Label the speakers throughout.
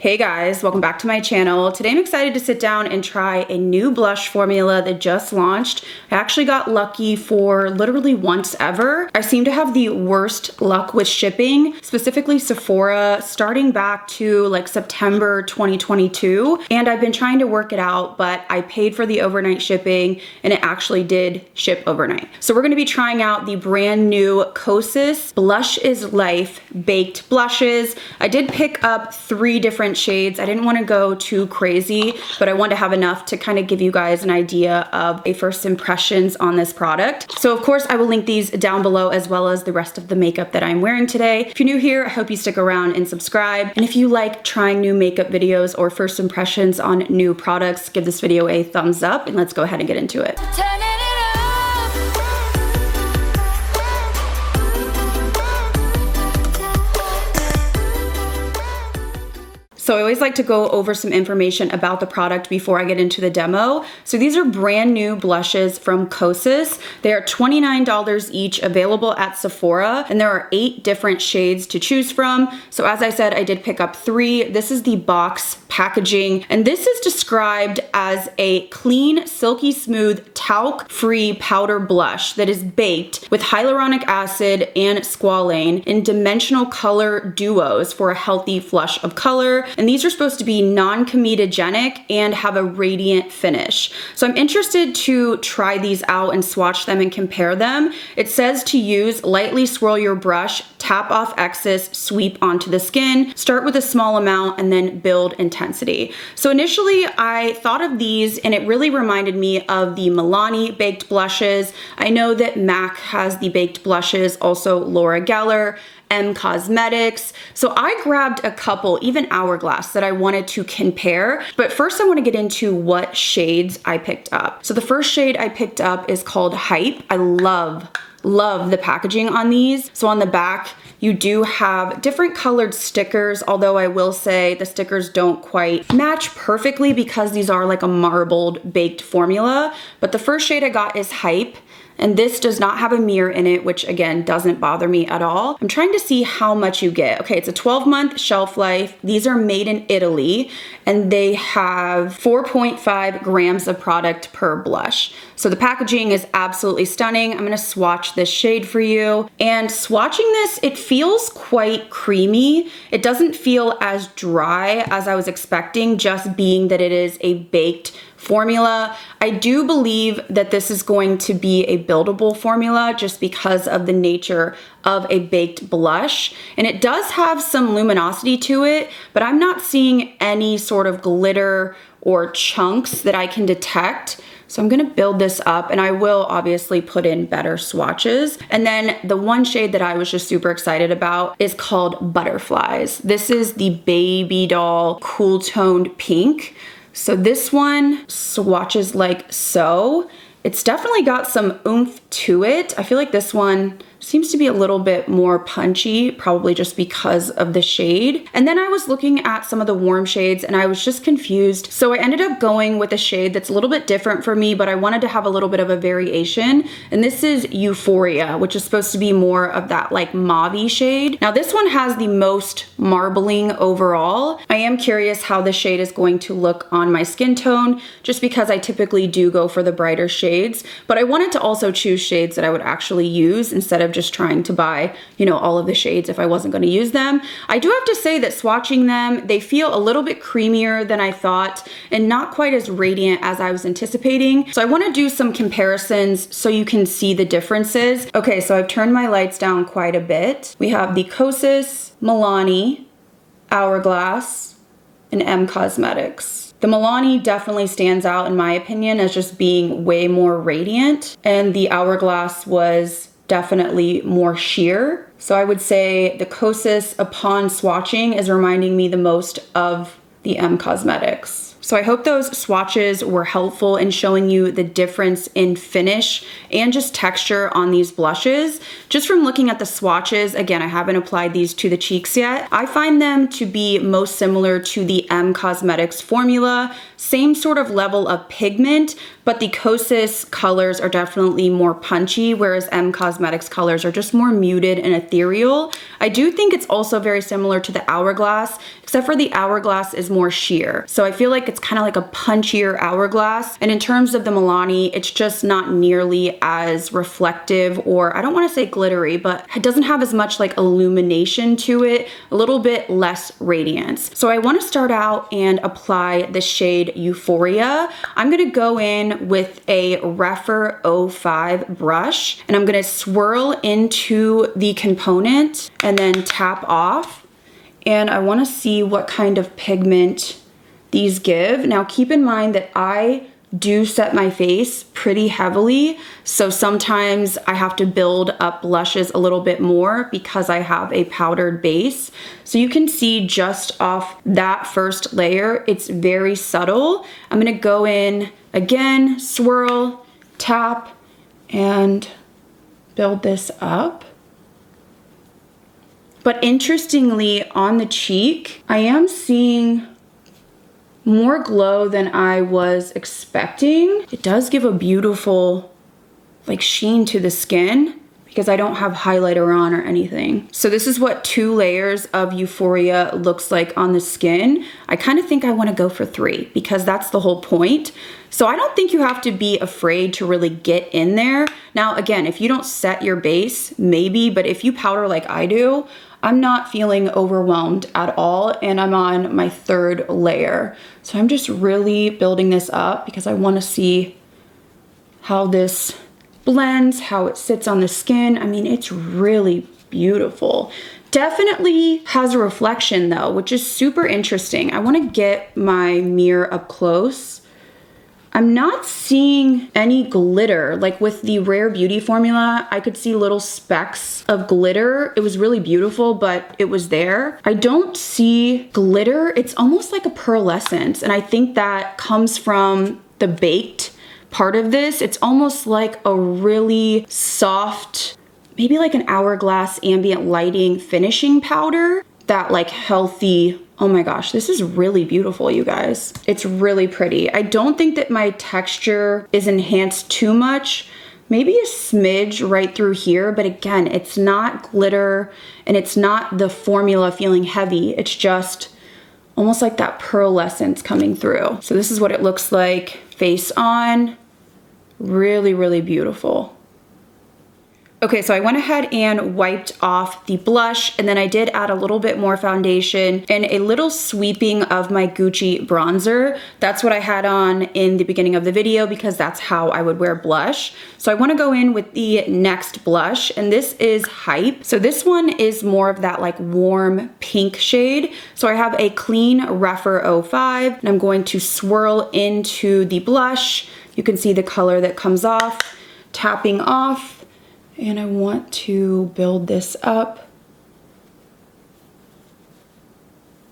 Speaker 1: Hey guys, welcome back to my channel. Today I'm excited to sit down and try a new blush formula that just launched. I actually got lucky for literally once ever. I seem to have the worst luck with shipping, specifically Sephora, starting back to like September 2022. And I've been trying to work it out, but I paid for the overnight shipping and it actually did ship overnight. So we're gonna be trying out the brand new Kosas Blush is Life Baked Blushes. I did pick up 3 different shades. I didn't want to go too crazy, but I wanted to have enough to kind of give you guys an idea of a first impressions on this product. So of course I will link these down below as well as the rest of the makeup that I'm wearing today. If you're new here, I hope you stick around and subscribe. And if you like trying new makeup videos or first impressions on new products, give this video a thumbs up and let's go ahead and get into it. So I always like to go over some information about the product before I get into the demo. So these are brand new blushes from Kosas. They are $29 each, available at Sephora, and there are 8 different shades to choose from. So as I said, I did pick up 3. This is the box packaging, and this is described as a clean, silky smooth, talc-free powder blush that is baked with hyaluronic acid and squalane in dimensional color duos for a healthy flush of color. And these are supposed to be non-comedogenic and have a radiant finish. So I'm interested to try these out and swatch them and compare them. It says to use, lightly swirl your brush, tap off excess, sweep onto the skin, start with a small amount, and then build intensity. So initially I thought of these and it really reminded me of the Milani baked blushes. I know that MAC has the baked blushes, also Laura Geller, Cosmetics. So I grabbed a couple, even Hourglass, that I wanted to compare. But first I want to get into what shades I picked up. So the first shade I picked up is called Hype. I love the packaging on these. So on the back, you do have different colored stickers, although I will say the stickers don't quite match perfectly because these are like a marbled baked formula. But the first shade I got is Hype. And this does not have a mirror in it, which again, doesn't bother me at all. I'm trying to see how much you get. Okay, it's a 12-month shelf life. These are made in Italy, and they have 4.5 grams of product per blush. So the packaging is absolutely stunning. I'm gonna swatch this shade for you. And swatching this, it feels quite creamy. It doesn't feel as dry as I was expecting, just being that it is a baked formula. I do believe that this is going to be a buildable formula just because of the nature of a baked blush. And it does have some luminosity to it, but I'm not seeing any sort of glitter or chunks that I can detect. So I'm gonna build this up and I will obviously put in better swatches. And then the one shade that I was just super excited about is called Butterflies. This is the Baby Doll Cool Toned Pink. So this one swatches like so. It's definitely got some oomph to it. I feel like this one seems to be a little bit more punchy, probably just because of the shade. And then I was looking at some of the warm shades and I was just confused. So I ended up going with a shade that's a little bit different for me, but I wanted to have a little bit of a variation. And this is Euphoria, which is supposed to be more of that like mauve-y shade. Now this one has the most marbling overall. I am curious how the shade is going to look on my skin tone, just because I typically do go for the brighter shades. But I wanted to also choose shades that I would actually use instead of just trying to buy, you know, all of the shades if I wasn't going to use them. I do have to say that swatching them, they feel a little bit creamier than I thought and not quite as radiant as I was anticipating. So I want to do some comparisons so you can see the differences. Okay, so I've turned my lights down quite a bit. We have the Kosas, Milani, Hourglass, and Cosmetics. The Milani definitely stands out in my opinion as just being way more radiant, and the Hourglass was definitely more sheer. So I would say the Kosas upon swatching is reminding me the most of the Cosmetics. So I hope those swatches were helpful in showing you the difference in finish and just texture on these blushes. Just from looking at the swatches, again, I haven't applied these to the cheeks yet. I find them to be most similar to the M Cosmetics formula. Same sort of level of pigment, but the Kosas colors are definitely more punchy, whereas M Cosmetics colors are just more muted and ethereal. I do think it's also very similar to the Hourglass, except for the Hourglass is more sheer. So I feel like it's kind of like a punchier Hourglass. And in terms of the Milani, it's just not nearly as reflective, or I don't want to say glittery, but it doesn't have as much like illumination to it, a little bit less radiance. So I want to start out and apply the shade Euphoria. I'm going to go in with a Rephr 05 brush, and I'm going to swirl into the component and then tap off. And I want to see what kind of pigment these give. Now keep in mind that I do set my face pretty heavily, so sometimes I have to build up blushes a little bit more because I have a powdered base. So you can see just off that first layer, it's very subtle. I'm gonna go in again, swirl, tap, and build this up. But interestingly, on the cheek, I am seeing more glow than I was expecting. It does give a beautiful like sheen to the skin because I don't have highlighter on or anything. So this is what 2 layers of Euphoria looks like on the skin. I kind of think I want to go for 3 because that's the whole point. So I don't think you have to be afraid to really get in there. Now, again, if you don't set your base, maybe, but if you powder like I do, I'm not feeling overwhelmed at all, and I'm on my 3rd layer. So I'm just really building this up because I want to see how this blends, how it sits on the skin. I mean, it's really beautiful. Definitely has a reflection though, which is super interesting. I want to get my mirror up close. I'm not seeing any glitter. Like with the Rare Beauty formula, I could see little specks of glitter. It was really beautiful, but it was there. I don't see glitter. It's almost like a pearlescence, and I think that comes from the baked part of this. It's almost like a really soft, maybe like an Hourglass ambient lighting finishing powder. That like healthy, oh my gosh, this is really beautiful, you guys. It's really pretty. I don't think that my texture is enhanced too much. Maybe a smidge right through here, but again, it's not glitter and it's not the formula feeling heavy. It's just almost like that pearlescence coming through. So this is what it looks like face on. Really, really beautiful. Okay, so I went ahead and wiped off the blush, and then I did add a little bit more foundation and a little sweeping of my Gucci bronzer. That's what I had on in the beginning of the video because that's how I would wear blush. So I wanna go in with the next blush, and this is Hype. So this one is more of that like warm pink shade. So I have a clean Rephr 05, and I'm going to swirl into the blush. You can see the color that comes off, tapping off. And I want to build this up.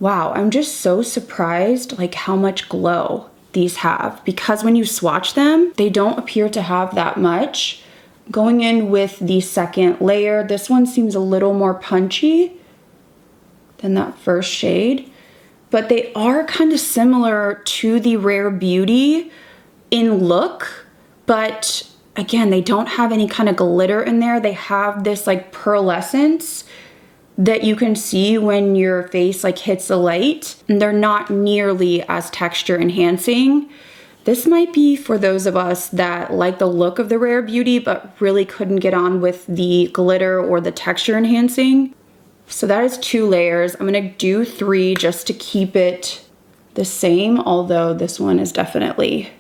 Speaker 1: Wow, I'm just so surprised like how much glow these have, because when you swatch them, they don't appear to have that much. Going in with the 2nd layer, this one seems a little more punchy than that first shade, but they are kind of similar to the Rare Beauty in look, but again, they don't have any kind of glitter in there. They have this like pearlescence that you can see when your face like hits the light, and they're not nearly as texture enhancing. This might be for those of us that like the look of the Rare Beauty but really couldn't get on with the glitter or the texture enhancing. So that is 2 layers. I'm gonna do 3 just to keep it the same, although this one is definitely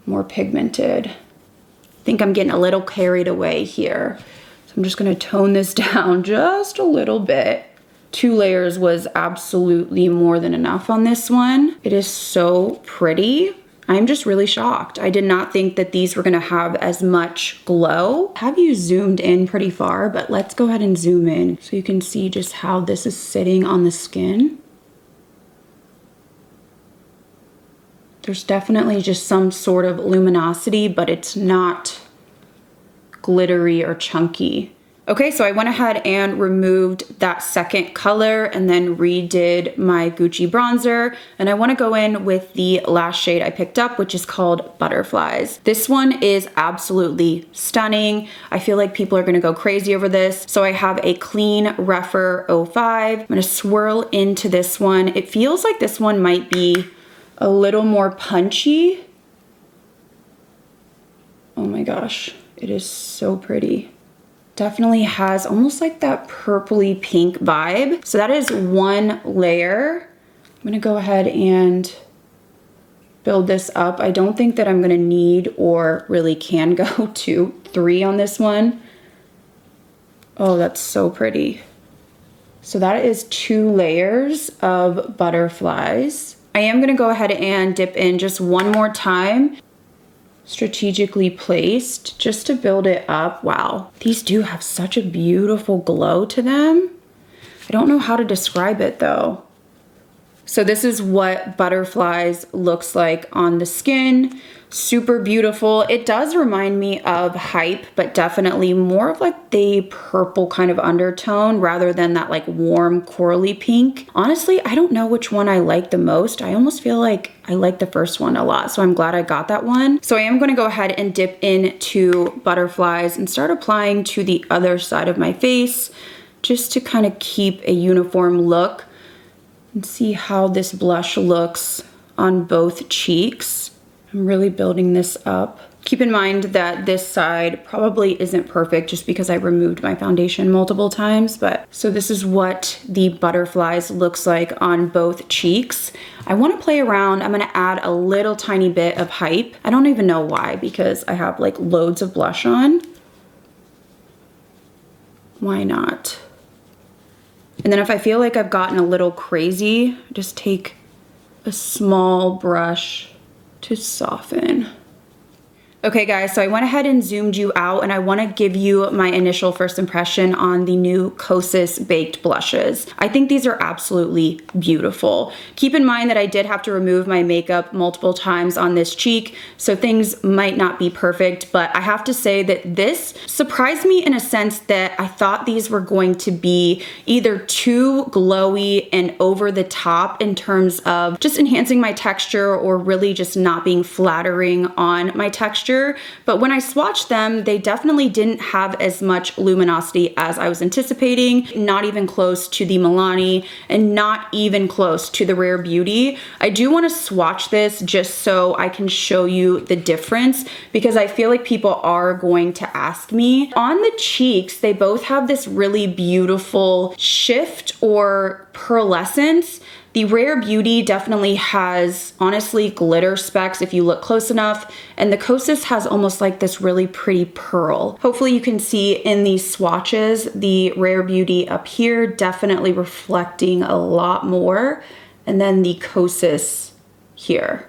Speaker 1: more pigmented. I think I'm getting a little carried away here. So I'm just gonna tone this down just a little bit. 2 layers was absolutely more than enough on this one. It is so pretty. I'm just really shocked. I did not think that these were gonna have as much glow. Have you zoomed in pretty far, but let's go ahead and zoom in so you can see just how this is sitting on the skin. There's definitely just some sort of luminosity, but it's not glittery or chunky. Okay, so I went ahead and removed that second color and then redid my Gucci bronzer. And I wanna go in with the last shade I picked up, which is called Butterflies. This one is absolutely stunning. I feel like people are gonna go crazy over this. So I have a clean Rephr 05. I'm gonna swirl into this one. It feels like this one might be a little more punchy. Oh my gosh, it is so pretty. Definitely has almost like that purpley pink vibe. So that is one layer. I'm gonna go ahead and build this up. I don't think that I'm gonna need or really can go to 3 on this one. Oh, that's so pretty. So that is 2 layers of Butterflies. I am gonna go ahead and dip in just one more time, strategically placed, just to build it up. Wow, these do have such a beautiful glow to them. I don't know how to describe it though. So this is what Butterflies looks like on the skin. Super beautiful. It does remind me of Hype, but definitely more of like the purple kind of undertone rather than that like warm corally pink. Honestly, I don't know which one I like the most. I almost feel like I like the first one a lot, so I'm glad I got that one. So I am gonna go ahead and dip into Butterflies and start applying to the other side of my face just to kind of keep a uniform look and see how this blush looks on both cheeks. I'm really building this up. Keep in mind that this side probably isn't perfect just because I removed my foundation multiple times, but so this is what the Butterflies looks like on both cheeks. I wanna play around. I'm gonna add a little tiny bit of Hype. I don't even know why, because I have like loads of blush on. Why not? And then if I feel like I've gotten a little crazy, just take a small brush to soften. Okay guys, so I went ahead and zoomed you out and I wanna give you my initial first impression on the new Kosas baked blushes. I think these are absolutely beautiful. Keep in mind that I did have to remove my makeup multiple times on this cheek, so things might not be perfect, but I have to say that this surprised me in a sense that I thought these were going to be either too glowy and over the top in terms of just enhancing my texture or really just not being flattering on my texture. But when I swatched them, they definitely didn't have as much luminosity as I was anticipating, not even close to the Milani and not even close to the Rare Beauty. I do want to swatch this just so I can show you the difference because I feel like people are going to ask me. On the cheeks, they both have this really beautiful shift or pearlescence. The Rare Beauty definitely has, honestly, glitter specks if you look close enough, and the Kosas has almost like this really pretty pearl. Hopefully you can see in these swatches, the Rare Beauty up here definitely reflecting a lot more, and then the Kosas here.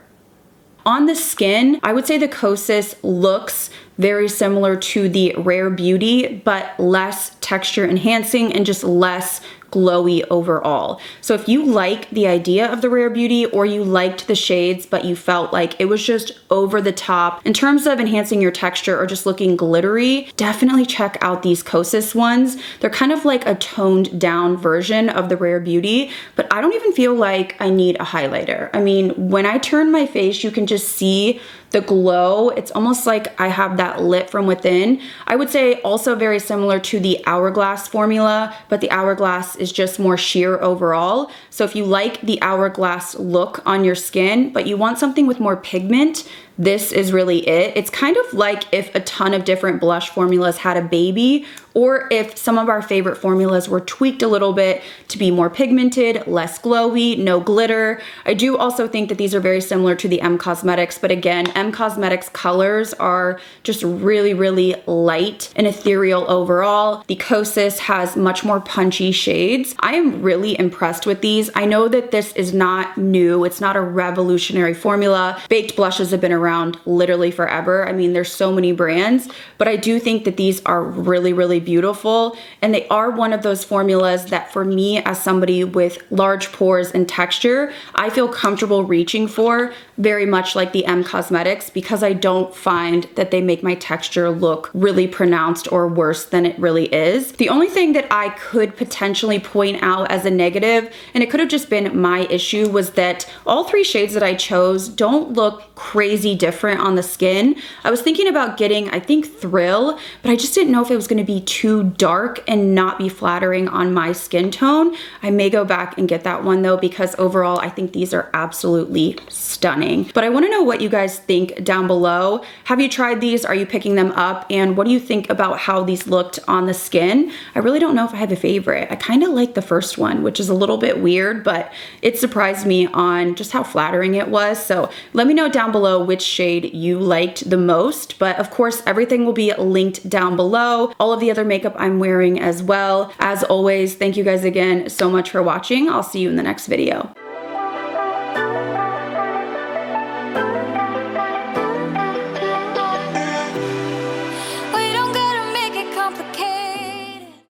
Speaker 1: On the skin, I would say the Kosas looks very similar to the Rare Beauty, but less texture enhancing and just less glowy overall. So if you like the idea of the Rare Beauty or you liked the shades but you felt like it was just over the top in terms of enhancing your texture or just looking glittery, definitely check out these Kosas ones. They're kind of like a toned down version of the Rare Beauty, but I don't even feel like I need a highlighter. I mean, when I turn my face, you can just see the glow. It's almost like I have that lit from within. I would say also very similar to the Hourglass formula, but the Hourglass is just more sheer overall. So if you like the Hourglass look on your skin, but you want something with more pigment, this is really it. It's kind of like if a ton of different blush formulas had a baby, or if some of our favorite formulas were tweaked a little bit to be more pigmented, less glowy, no glitter. I do also think that these are very similar to the M Cosmetics, but again, M Cosmetics colors are just really, really light and ethereal overall. The Kosas has much more punchy shades. I am really impressed with these. I know that this is not new. It's not a revolutionary formula. Baked blushes have been around literally forever. I mean, there's so many brands, but I do think that these are really, really beautiful. And they are one of those formulas that for me, as somebody with large pores and texture, I feel comfortable reaching for, very much like the M Cosmetics, because I don't find that they make my texture look really pronounced or worse than it really is. The only thing that I could potentially point out as a negative, and it could have just been my issue, was that all 3 shades that I chose don't look crazy different on the skin. I was thinking about getting, I think, Thrill, but I just didn't know if it was gonna be too dark and not be flattering on my skin tone. I may go back and get that one though, because overall I think these are absolutely stunning. But I wanna know what you guys think down below. Have you tried these? Are you picking them up? And what do you think about how these looked on the skin? I really don't know if I have a favorite. I kinda like the first one, which is a little bit weird, but it surprised me on just how flattering it was. So let me know down below which shade you liked the most. But of course, everything will be linked down below. All of the other makeup I'm wearing as well. As always, thank you guys again so much for watching. I'll see you in the next video.